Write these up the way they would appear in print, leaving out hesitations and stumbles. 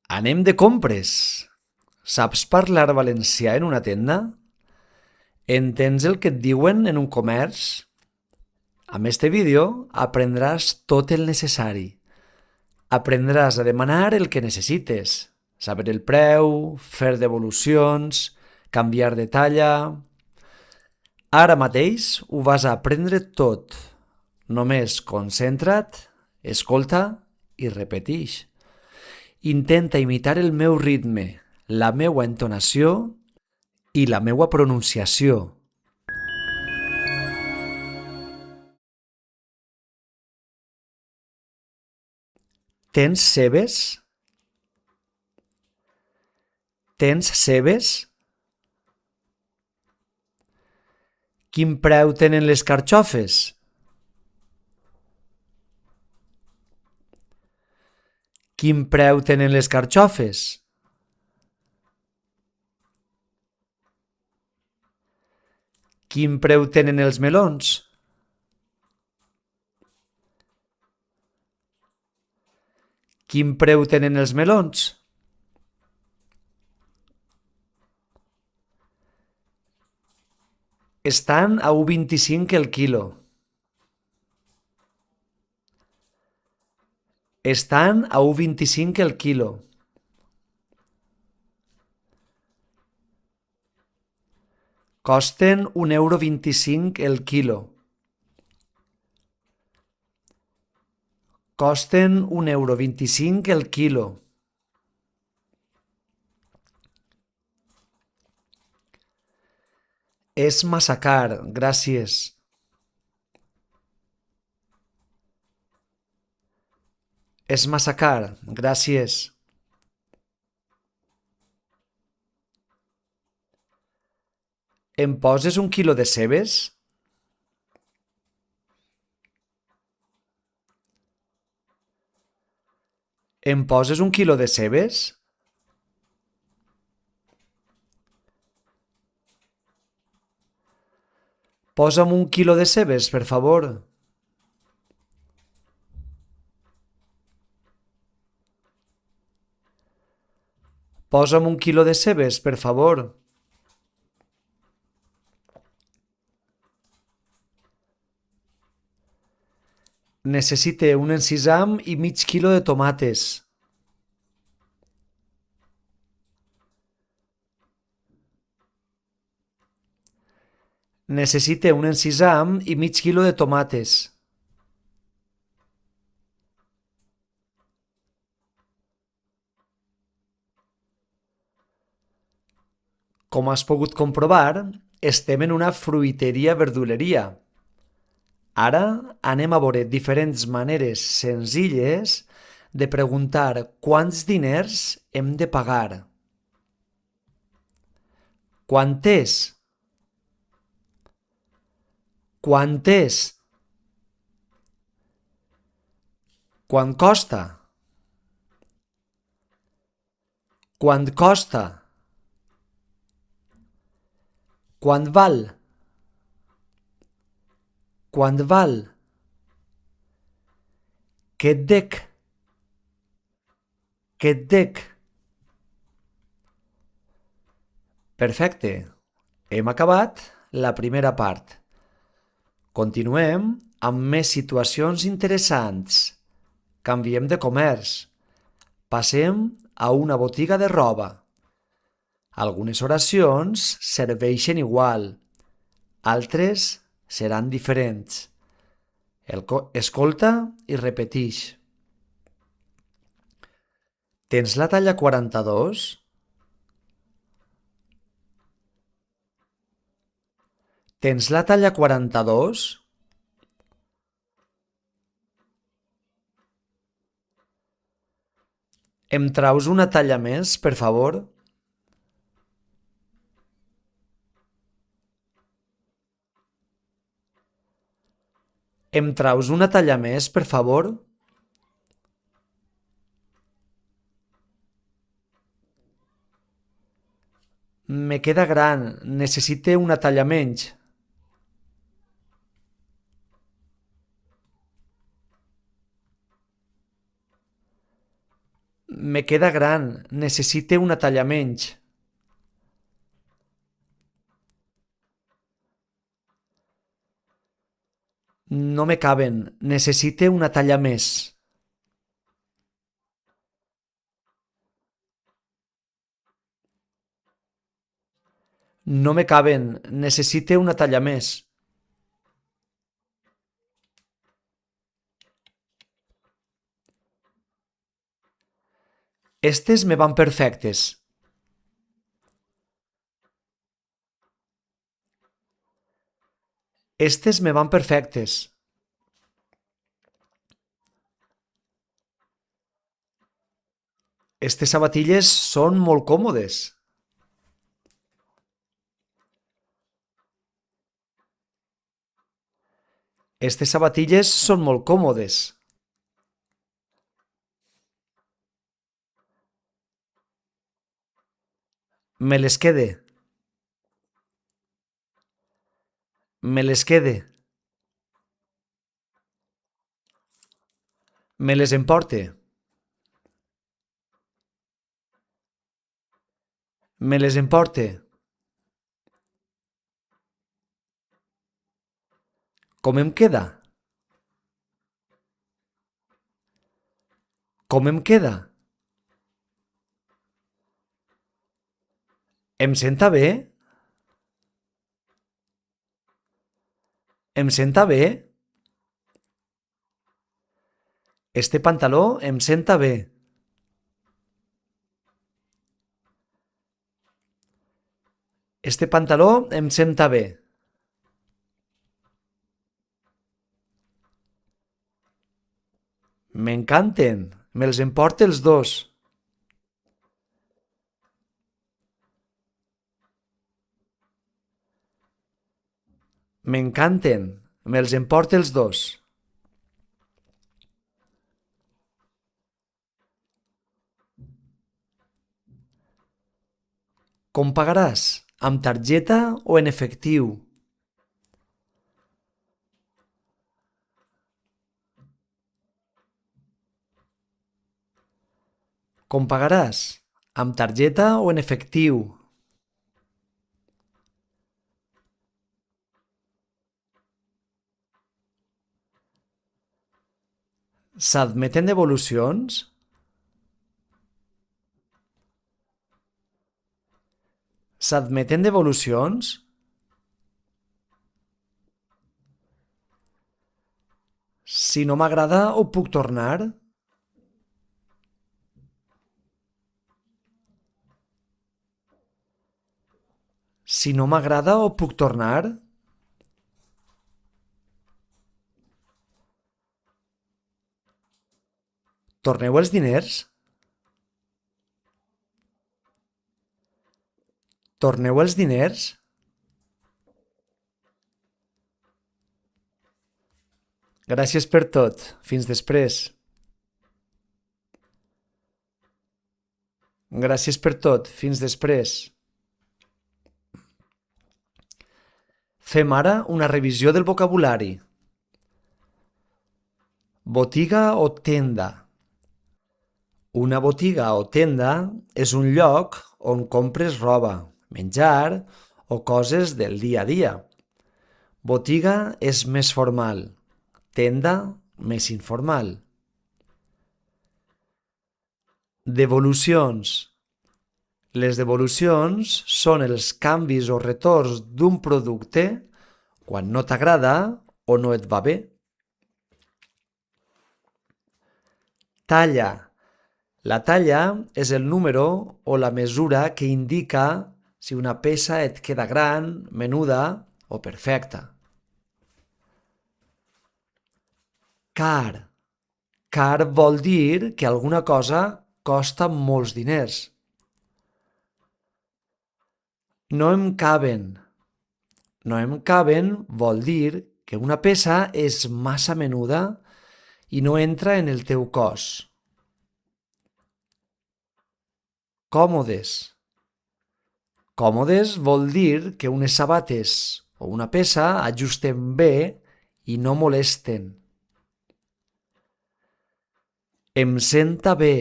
Anem de compres. Saps parlar valencià en una tenda? Entens el que et diuen en un comerç? Amb este vídeo aprendràs tot el necessari. Aprendràs a demanar el que necessites, saber el preu, fer devolucions, canviar de talla. Ara mateix ho vas a aprendre tot. Només concentra't, escolta i repetix. Intenta imitar el meu ritme, la meua entonació i la meua pronunciació. Tens cebes? Tens cebes? Quin preu tenen les carxofes? Quin preu tenen les carxofes? Quin preu tenen els melons? Quin preu tenen els melons? Estan a 1,25 el quilo. Estan a 1,25 el quilo. Costen 1,25 el quilo. Costen 1,25 el quilo. És massa car, gràcies. És massa car, gràcies. Em poses un quilo de cebes? Em poses un quilo de cebes? Posa'm un quilo de cebes, per favor. Posa'm un quilo de cebes, per favor. Necessite un encisam i mig quilo de tomates. Necessite un encisam i mig quilo de tomates. Com has pogut comprovar, estem en una fruiteria-verduleria. Ara anem a veure diferents maneres senzilles de preguntar quants diners hem de pagar. Quant és? Quant és? Quant costa? Quant costa? Quant val? Quant val? Què et dec? Què et dec? Perfecte. Hem acabat la primera part. Continuem amb més situacions interessants. Canviem de comerç. Passem a una botiga de roba. Algunes oracions serveixen igual, altres seran diferents. Escolta i repetix. Tens la talla 42? Tens la talla 42? Em traus una talla més, per favor? Em traus una talla més, per favor? Me queda gran, necessite una talla menys. me queda gran, necessite una talla menys. No me caben, necessite una talla més. No me caben, necessite una talla més. Estes me van perfectes. Estes me van perfectes. Estes sabatilles són molt còmodes. Estes sabatilles són molt còmodes. Me les quede. Me les quede. Me les emporte. Me les emporte. Com em queda? Com em queda? Em senta bé? Em senta bé? Este pantaló em senta bé. Este pantaló em senta bé. M'encanten. Me'ls emporte els dos. M'encanten. Me'ls emporte els dos. Com pagaràs? Amb targeta o en efectiu? Com pagaràs? Amb targeta o en efectiu? S'admeten devolucions? S'admeten devolucions? Si no m'agrada, ho puc tornar? Si no m'agrada, ho puc tornar? Torneu els diners? Torneu els diners? Gràcies per tot. Fins després. Gràcies per tot. Fins després. Fem ara una revisió del vocabulari. Botiga o tenda. Una botiga o tenda és un lloc on compres roba, menjar o coses del dia a dia. Botiga és més formal, tenda més informal. Devolucions. Les devolucions són els canvis o retorns d'un producte quan no t'agrada o no et va bé. Talla. La talla és el número o la mesura que indica si una peça et queda gran, menuda o perfecta. Car. Car vol dir que alguna cosa costa molts diners. No em caben. No em caben vol dir que una peça és massa menuda i no entra en el teu cos. Còmodes. Còmodes vol dir que unes sabates o una peça ajusten bé i no molesten. Em senta bé.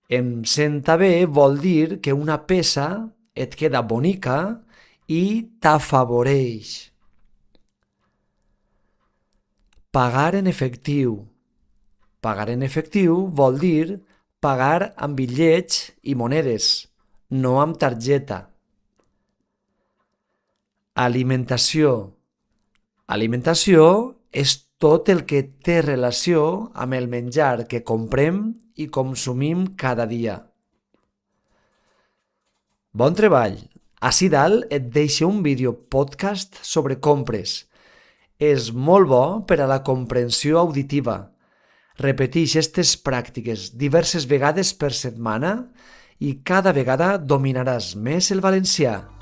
Em senta bé vol dir que una peça et queda bonica i t'afavoreix. Pagar en efectiu. Pagar en efectiu vol dir pagar amb bitllets i monedes, no amb targeta. Alimentació. Alimentació és tot el que té relació amb el menjar que comprem i consumim cada dia. Bon treball! Ací dalt et deixo un vídeo podcast sobre compres. És molt bo per a la comprensió auditiva. Repeteix aquestes pràctiques diverses vegades per setmana i cada vegada dominaràs més el valencià.